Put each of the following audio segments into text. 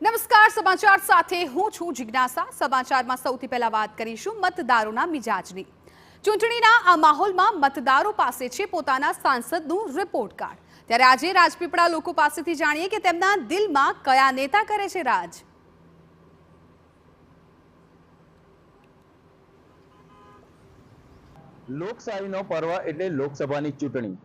નમસ્કાર સમાચાર સાથે હું છું જિજ્ઞાસા। સમાચારમાં સૌથી પહેલા વાત કરીશું મતદારોના મિજાજની। ચૂંટણીના આ માહોલમાં મતદારો પાસે છે પોતાના સાંસદનું રિપોર્ટ કાર્ડ। ત્યારે આજે રાજપીપળા લોકો પાસેથી જાણીએ કે તેમના દિલમાં કયા નેતા કરે છે રાજ। લોકશાહીનો પર્વ એટલે લોકસભાની ચૂંટણી।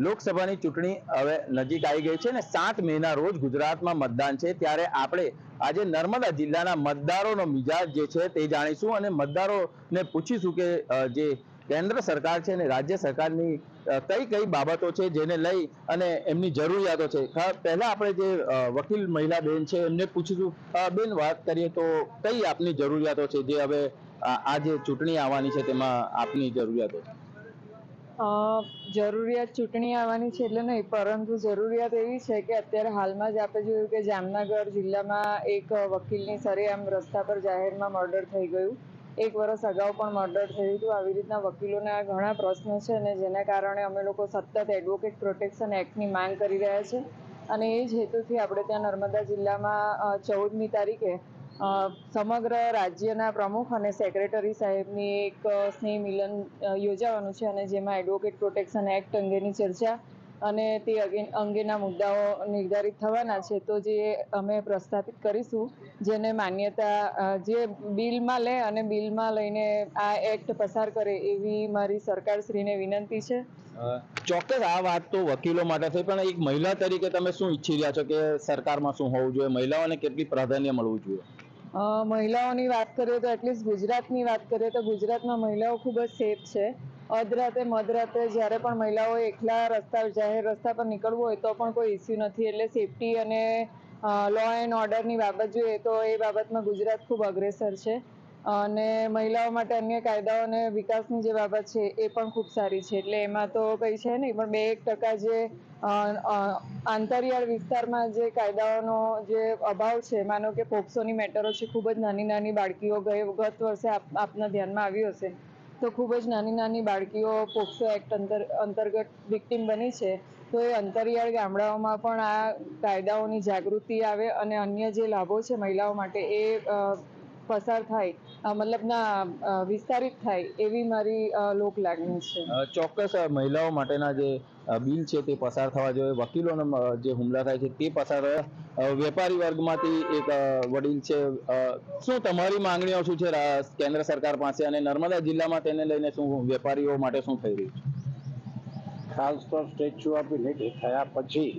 લોકસભાની ચૂંટણી હવે નજીક આવી ગઈ છે ને 7 મેના રોજ ગુજરાતમાં મતદાન છે। ત્યારે આપણે આજે નર્મદા જિલ્લાના મતદારોનો મિજાજ જે છે તે જાણીશું અને મતદારોને પૂછીશું કે જે કેન્દ્ર સરકાર છે અને રાજ્ય સરકારની કઈ કઈ બાબતો છે જેને લઈ અને એમની જરૂરિયાતો છે। પહેલા આપણે જે વકીલ મહિલા બેન છે એમને પૂછીશું। બેન, વાત કરીએ તો કઈ આપની જરૂરિયાતો છે જે હવે આ જે ચૂંટણી આવવાની છે તેમાં આપની જરૂરિયાતો છે? જરૂરિયાત ચૂંટણી આવવાની છે એટલે નહીં, પરંતુ જરૂરિયાત એવી છે કે અત્યારે હાલમાં જ આપણે જોયું કે જામનગર જિલ્લામાં એક વકીલની સરેઆમ રસ્તા પર જાહેરમાં મર્ડર થઈ ગયું। 1 વર્ષ અગાઉ પણ મર્ડર થયું હતું। આવી રીતના વકીલોના ઘણા પ્રશ્નો છે અને જેના કારણે અમે લોકો સતત એડવોકેટ પ્રોટેક્શન એક્ટની માંગ કરી રહ્યા છે અને એ જ હેતુથી આપણે ત્યાં નર્મદા જિલ્લામાં 14મી તારીખે સમગ્ર રાજ્યના પ્રમુખ અને સેક્રેટરી સાહેબની એક સ્નેહ મિલન યોજાવાનું છે અને જેમાં એડવોકેટ પ્રોટેક્શન એક્ટ અંગેની ચર્ચા અને તે અંગેના મુદ્દાઓ નિર્ધારિત થવાના છે। તો જે અમે પ્રસ્થાપિત કરીશું જેને માન્યતા જે બિલમાં લે અને બિલમાં લઈને આ એક્ટ પસાર કરે એવી મારી સરકારશ્રીને વિનંતી છે। ચોક્કસ આ વાત તો વકીલો માટે થઈ, પણ એક મહિલા તરીકે તમે શું ઈચ્છી રહ્યા છો કે સરકારમાં શું હોવું જોઈએ, મહિલાઓને કેટલી પ્રાધાન્ય મળવું જોઈએ? મહિલાઓની વાત કરીએ તો એટલીસ્ટ ગુજરાતની વાત કરીએ તો ગુજરાતમાં મહિલાઓ ખૂબ જ સેફ છે। અધરાતે મધરાતે જ્યારે પણ મહિલાઓ એકલા જાહેર રસ્તા પર નીકળવું હોય તો પણ કોઈ ઇસ્યુ નથી। એટલે સેફટી અને લો એન્ડ ઓર્ડરની બાબત જોઈએ તો એ બાબતમાં ગુજરાત ખૂબ અગ્રેસર છે અને મહિલાઓ માટે અન્ય કાયદાઓ અને વિકાસની જે બાબત છે એ પણ ખૂબ સારી છે। એટલે એમાં તો કંઈ છે નહીં, પણ 2-1% જે આંતરિયાળ વિસ્તારમાં જે કાયદાઓનો જે અભાવ છે, માનો કે પોક્સોની મેટરો છે, ખૂબ જ નાની નાની બાળકીઓ ગત વર્ષે આપના ધ્યાનમાં આવ્યું હશે તો ખૂબ જ નાની બાળકીઓ પોક્સો એક્ટ અંતર્ગત વિક્ટિમ બની છે। તો એ અંતરિયાળ ગામડાઓમાં પણ આ કાયદાઓની જાગૃતિ આવે અને અન્ય જે લાભો છે મહિલાઓ માટે એ પસાર થાય, વિસ્તારિત થાય એવી મારી લોક લાગણી છે। ચોક્કસ મહિલાઓ માટેના જે બિલ છે તે પસાર થવા જોઈએ, વકીલોના જે હુમલા થાય છે તે પસાર થવા। વેપારી વર્ગમાંથી એક વડીલ છે, શું તમારી માંગણીઓ શું છે કેન્દ્ર સરકાર પાસે અને નર્મદા જિલ્લામાં તેને લઈને શું વેપારીઓ માટે શું થઈ રહ્યું છે? ખાસ તો સ્ટેચ્યુ ઓફ યુનિટી થયા પછી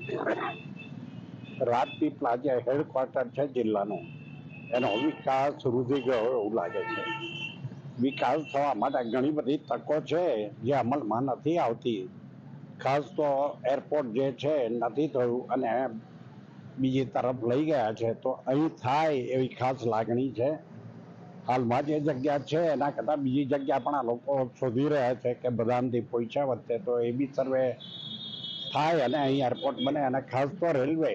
રાજપીપળા જે હેડક્વાર્ટર છે જિલ્લાનું, એનો વિકાસ રૂધી ગયો એવું લાગે છે। વિકાસ થવા માટે ઘણી બધી તકો છે જે અમલમાં નથી આવતી। ખાસ તો એરપોર્ટ જે છે નથી થયું અને બીજી તરફ લઈ ગયા છે, તો અહીં થાય એવી ખાસ લાગણી છે। હાલમાં જે જગ્યા છે એના કરતાં બીજી જગ્યા પણ આ લોકો શોધી રહ્યા છે કે બધાથી પૈસા વધશે તો એ બી સર્વે થાય અને અહીં એરપોર્ટ બને। અને ખાસ તો રેલવે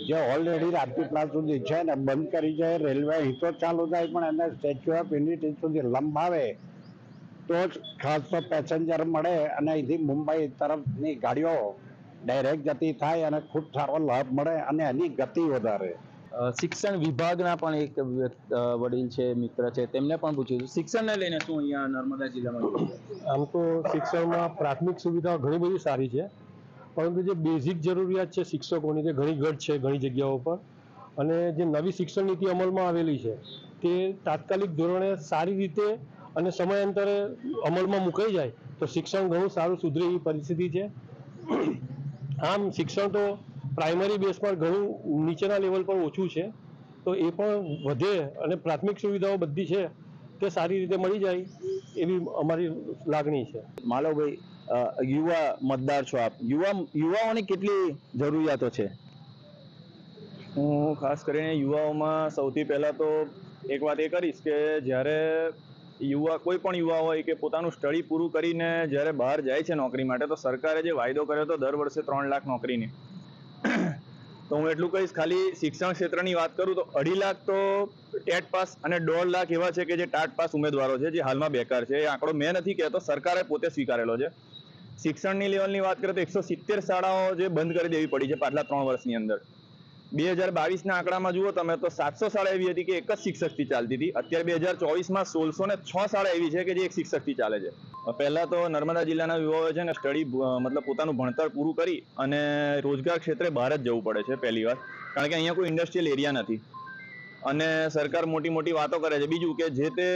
જે ઓલરેડી રાજપીપળા સુધી છે ને બંધ કરી છે, રેલવે અહીં તો ચાલુ થાય પણ એને સ્ટેચ્યુ ઓફ યુનિટી સુધી લંબાવે તો જ ખાસ તો પેસેન્જર મળે અને અહીંથી મુંબઈ તરફની ગાડીઓ ડાયરેક્ટ જતી થાય અને ખૂબ સારો લાભ મળે અને એની ગતિ વધારે। શિક્ષણ વિભાગના પણ એક વડીલ છે, મિત્ર છે, તેમને પણ પૂછ્યું શિક્ષણને લઈને શું અહીંયા નર્મદા જિલ્લામાં? આમ તો શિક્ષણમાં પ્રાથમિક સુવિધાઓ ઘણી બધી સારી છે, પરંતુ જે બેઝિક જરૂરિયાત છે શિક્ષકોની તે ઘણી ઘટ છે ઘણી જગ્યાઓ પર। અને જે નવી શિક્ષણ નીતિ અમલમાં આવેલી છે તે તાત્કાલિક ધોરણે સારી રીતે અને સમયાંતરે અમલમાં મુકાઈ જાય તો શિક્ષણ ઘણું સારું સુધરે એવી પરિસ્થિતિ છે। આમ શિક્ષણ તો પ્રાઇમરી બેઝ પર ઘણું નીચેના લેવલ પર ઓછું છે, તો એ પણ વધે અને પ્રાથમિક સુવિધાઓ બધી છે તે સારી રીતે મળી જાય એવી અમારી લાગણી છે। માલવભાઈ, યુવા મતદાર છો આપ, યુવાઓની કેટલી જરૂરિયાતો છે? હું ખાસ કરીને યુવાઓમાં સૌથી પહેલાં તો એક વાત એ કરીશ કે જ્યારે કોઈ પણ યુવા હોય કે પોતાનું સ્ટડી પૂરું કરીને જ્યારે બહાર જાય છે નોકરી માટે, તો સરકારે જે વાયદો કર્યો હતો દર વર્ષે 3 લાખ નોકરીની, તો હું એટલું કહીશ, ખાલી શિક્ષણ ક્ષેત્રની વાત કરું તો 2.5 લાખ તો ટેટ પાસ અને 1.5 લાખ એવા છે કે જે ટાટ પાસ ઉમેદવારો છે જે હાલમાં બેકાર છે। એ આંકડો મેં નથી કહેતો, સરકારે પોતે સ્વીકારેલો છે। શિક્ષણની લેવલની વાત કરીએ તો 170 શાળાઓ જે બંધ કરી દેવી પડી છે પાછલા 3 વર્ષની અંદર। 2022ના આંકડામાં જુઓ તમે તો 700 શાળા એવી હતી કે એક જ શિક્ષકથી ચાલતી હતી. અત્યારે 2024માં 1606 શાળા એવી છે કે જે એક શિક્ષકથી ચાલે છે. પહેલા તો નર્મદા જિલ્લાના યુવાઓ છે ને સ્ટડી મતલબ પોતાનું ભણતર પૂરું કરી અને રોજગાર ક્ષેત્રે બહાર જ જવું પડે છે પહેલી વાર, કારણ કે અહીંયા કોઈ ઇન્ડસ્ટ્રીયલ એરિયા નથી અને સરકાર મોટી મોટી વાતો કરે છે. બીજું કે જે તે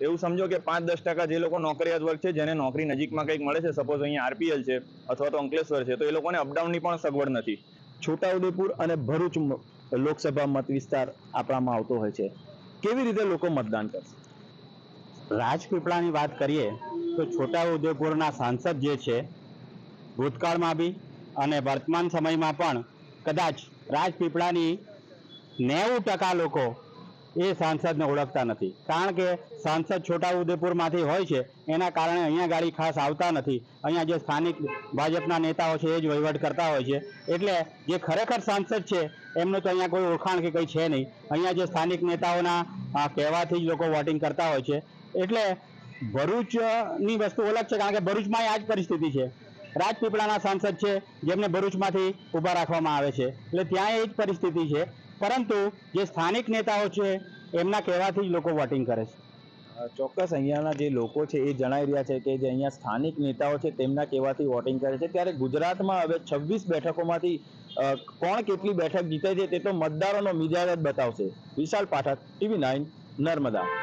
એવું સમજો કે 5-10% જે લોકો નોકરિયાત વર્ગ છે જેને નોકરી નજીકમાં કંઈક મળે છે, સપોઝ અહીંયા RPL છે અથવા તો અંકલેશ્વર છે, તો એ લોકોને અપડાઉનની પણ સગવડ નથી. છોટાઉદેપુર અને ભરૂચ લોકસભા મત વિસ્તાર આપવામાં આવતો હોય છે, કેવી રીતે લોકો મતદાન કરશે? રાજપીપળાની વાત કરીએ તો છોટાઉદેપુરના સાંસદ જે છે ભૂતકાળમાં બી અને વર્તમાન સમયમાં પણ કદાચ રાજપીપળાની 90% લોકો એ સાંસદને ઓળખતા નથી, કારણ કે સાંસદ છોટાઉદેપુરમાંથી હોય છે એના કારણે અહીંયા ગાડી ખાસ આવતા નથી. અહીંયા જે સ્થાનિક ભાજપના નેતાઓ છે એ જ વહીવટ કરતા હોય છે, એટલે જે ખરેખર સાંસદ છે એમનું તો અહીંયા કોઈ ઓળખાણ કે કંઈ છે નહીં. અહીંયા જે સ્થાનિક નેતાઓના કહેવાથી જ લોકો વોટિંગ કરતા હોય છે. એટલે ભરૂચની વસ્તુ અલગ છે, કારણ કે ભરૂચમાં આ જ પરિસ્થિતિ છે. રાજપીપળાના સાંસદ છે જેમને ભરૂચમાંથી ઊભા રાખવામાં આવે છે, એટલે ત્યાં એ જ પરિસ્થિતિ છે. પરંતુ જે સ્થાનિક નેતાઓ છે એમના કહેવાથી જ લોકો વોટિંગ કરે છે. ચોક્કસ અહીંયાના જે લોકો છે એ જણાવી રહ્યા છે કે જે અહીંયા સ્થાનિક નેતાઓ છે તેમના કહેવાથી વોટિંગ કરે છે. ત્યારે ગુજરાતમાં હવે 26 બેઠકોમાંથી કોણ કેટલી બેઠક જીતે છે તે તો મતદારોનો મિજાજ જ બતાવશે. વિશાલ પાઠક, TV9, નર્મદા.